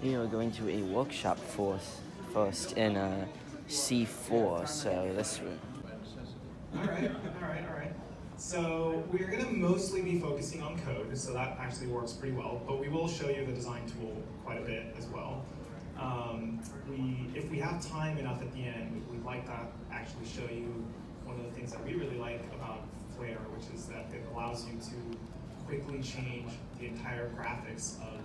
We are going to a workshop first in C4, so this room. All right. So we're going to mostly be focusing on code, so that actually works pretty well, but we will show you the design tool quite a bit as well. If we have time enough at the end, we'd like to actually show you one of the things that we really like about Flare, which is that it allows you to quickly change the entire graphics of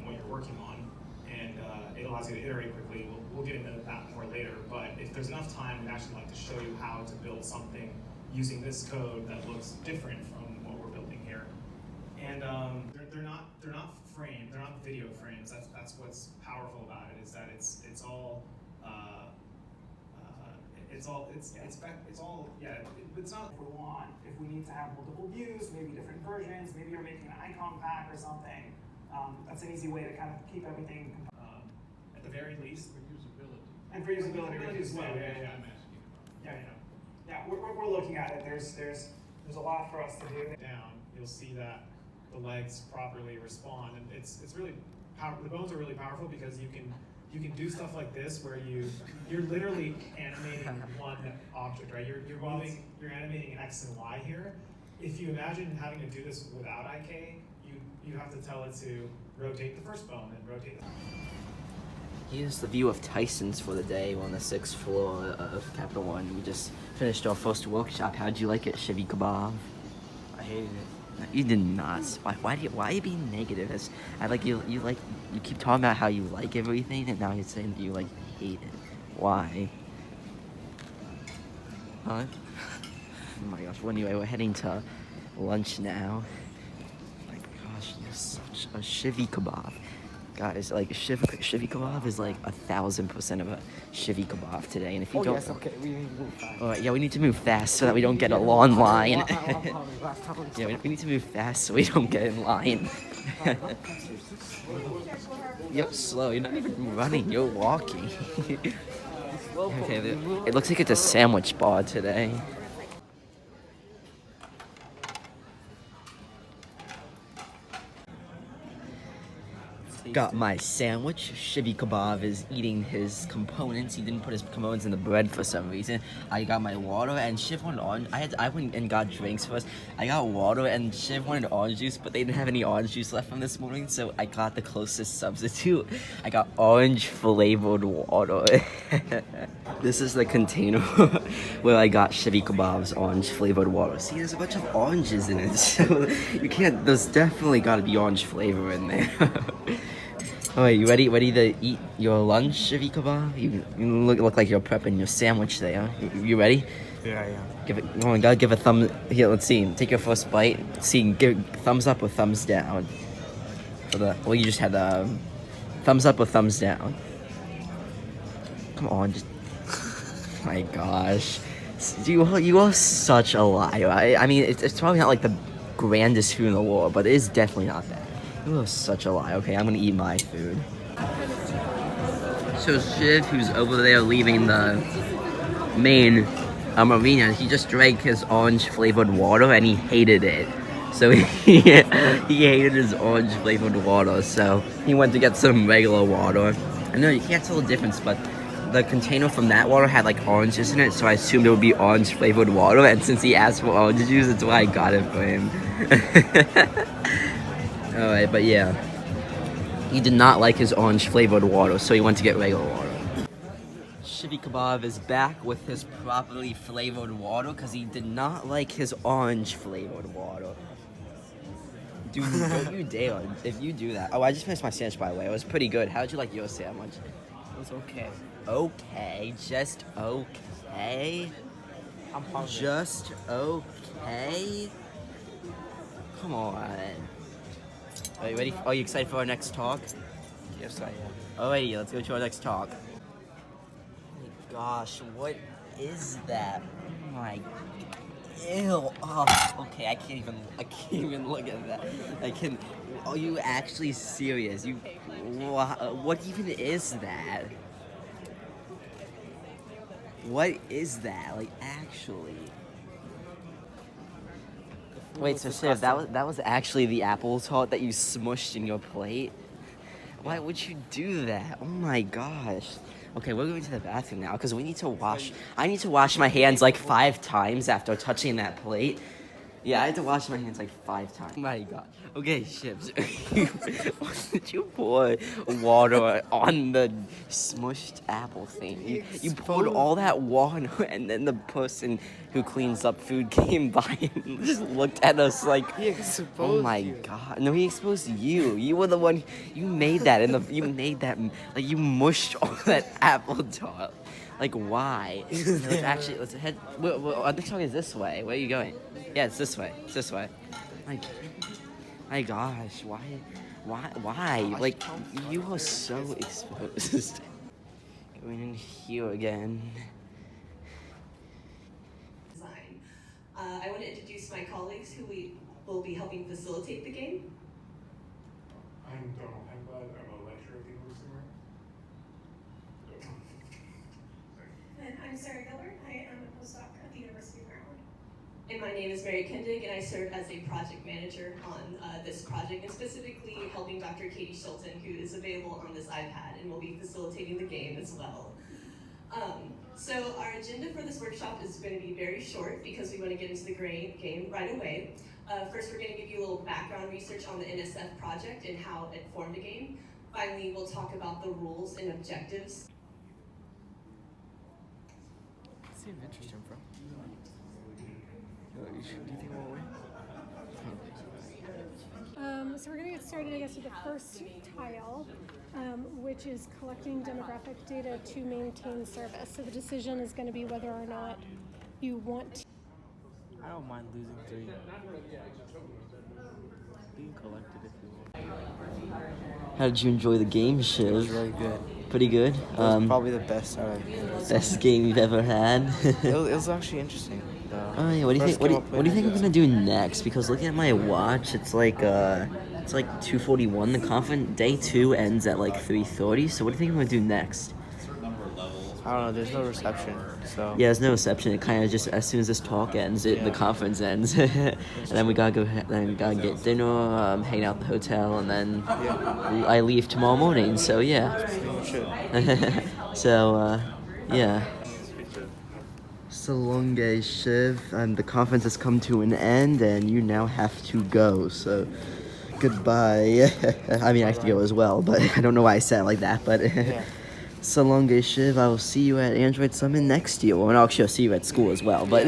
what you're working on, and it allows you to iterate quickly. We'll get into that more later, but if there's enough time, we'd actually like to show you how to build something using this code that looks different from what we're building here. And they're not framed, they're not video frames. That's what's powerful about it, is that it's all not if we want. If we need to have multiple views, maybe different versions, maybe you're making an icon pack or something. That's an easy way to kind of keep everything at the very least. For usability. And for usability as well. Yeah, we're looking at it. There's a lot for us to do. Down, you'll see that the legs properly respond, and it's really the bones are really powerful because you can do stuff like this where you're literally animating one object, right? You're animating an X and Y here. If you imagine having to do this without IK, you have to tell it to rotate the first bone and rotate the... Here's the view of Tyson's for the day. We're on the 6th floor of Capital One. We just finished our first workshop. How'd you like it, Shivycabov? I hated it. No, you did not. Why are you being negative? You keep talking about how you like everything, and now you're saying that you hate it. Why? Huh? Oh my gosh. Well, anyway, we're heading to lunch now. My gosh, you're such a Shivycabov. Guys, Shivycabov is 1,000% of a Shivycabov today, and if you don't... Yes, okay, we need to move fast. Alright, yeah, we need to move fast so that we don't get a long line. Yeah, we need to move fast so we don't get in line. You're slow, you're not even running, you're walking. Okay, it looks like it's a sandwich bar today. Got my sandwich. Shivycabov is eating his components. He didn't put his components in the bread for some reason. I got my water, and Shiv wanted orange. I went and got drinks first. I got water, and Shiv wanted orange juice, but they didn't have any orange juice left from this morning, so I got the closest substitute. I got orange flavored water. This is the container where I got Shivycabov's orange flavored water. See, there's a bunch of oranges in it, so you can't. There's definitely got to be orange flavor in there. Alright, you ready to eat your lunch, Shivycabov? You look like you're prepping your sandwich there. You ready? Yeah, yeah. Gotta give a thumb. Here, let's see. Take your first bite. See, give thumbs up or thumbs down. You just had thumbs up or thumbs down. Come on, just. My gosh, you are such a liar. I mean, it's probably not the grandest food in the world, but it is definitely not that. You are such a lie. Okay, I'm gonna eat my food. So Shiv, who's over there leaving the main arena, he just drank his orange flavored water and he hated it. So he hated his orange flavored water. So he went to get some regular water. I know you can't tell the difference, but the container from that water had oranges in it, so I assumed it would be orange flavored water. And since he asked for orange juice, that's why I got it for him. Alright, but yeah, he did not like his orange flavored water, so he went to get regular water. Shivycabov is back with his properly flavored water because he did not like his orange flavored water. Dude, don't you dare if you do that. Oh, I just finished my sandwich, by the way. It was pretty good. How'd you like your sandwich? It was okay. Okay, just okay? I'm hungry. Just okay? Come on. Are you ready? Are you excited for our next talk? Yes, I am. Alrighty, let's go to our next talk. Oh my gosh, what is that? Oh my... Ew. Oh, okay, I can't even look at that. Are you actually serious? What even is that? What is that? Actually... Wait, so Shiv, that was actually the apple tart that you smushed in your plate? Why would you do that? Oh my gosh. Okay, we're going to the bathroom now because we need to wash. I need to wash my hands like 5 times after touching that plate. Yeah, I had to wash my hands like 5 times. Oh my god. Okay, Shivs. Did you pour water on the smushed apple thing? You poured all that water, and then the person who cleans up food came by and just looked at us like, He exposed oh my you. god. No, he exposed you. You were the one. You made that. You made that. Like, you mushed all that apple tart. Like, why? Let's head. Our next talk is this way. Where are you going? Yeah, it's this way. It's this way. Like, my gosh, why? Like, you are so exposed. Going in here again. Design. I want to introduce my colleagues who will be helping facilitate the game. I'm Donald Hemblad. I'm a lecturer at the University of Maryland. And I'm Sarah Gilbert. I am a postdoc at the University of Maryland. And my name is Mary Kendig, and I serve as a project manager on this project, and specifically helping Dr. Katie Shilton, who is available on this iPad and will be facilitating the game as well. So our agenda for this workshop is going to be very short because we want to get into the game right away. First, we're going to give you a little background research on the NSF project and how it formed a game. Finally, we'll talk about the rules and objectives. Seems interesting, bro. Do you think we'll win? So we're going to get started, I guess, with the first tile, which is collecting demographic data to maintain service. So the decision is going to be whether or not you want to. I don't mind losing 3. Being collected if you want. How did you enjoy the game, Shiv? It was really good. Pretty good. It was probably the best Best game you've ever had. it was actually interesting. Oh yeah, what do you think? What do you think I'm gonna do next? Because looking at my watch, it's like 2:41. The conference day 2 ends at like 3:30. So what do you think I'm gonna do next? I don't know. There's no reception, so Yeah, there's no reception. It kind of just as soon as this talk ends, the conference ends, and then we gotta go. Then we gotta get dinner, hang out at the hotel, and then I leave tomorrow morning. So yeah. So yeah. So long, guys, Shiv. The conference has come to an end, and you now have to go. So goodbye. I mean, I have to go as well, but I don't know why I said it like that. But so long, guys, Shiv. I will see you at Android Summit next year. Well, actually, I'll see you at school as well. But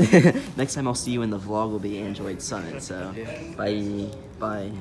next time I'll see you in the vlog will be Android Summit. So bye.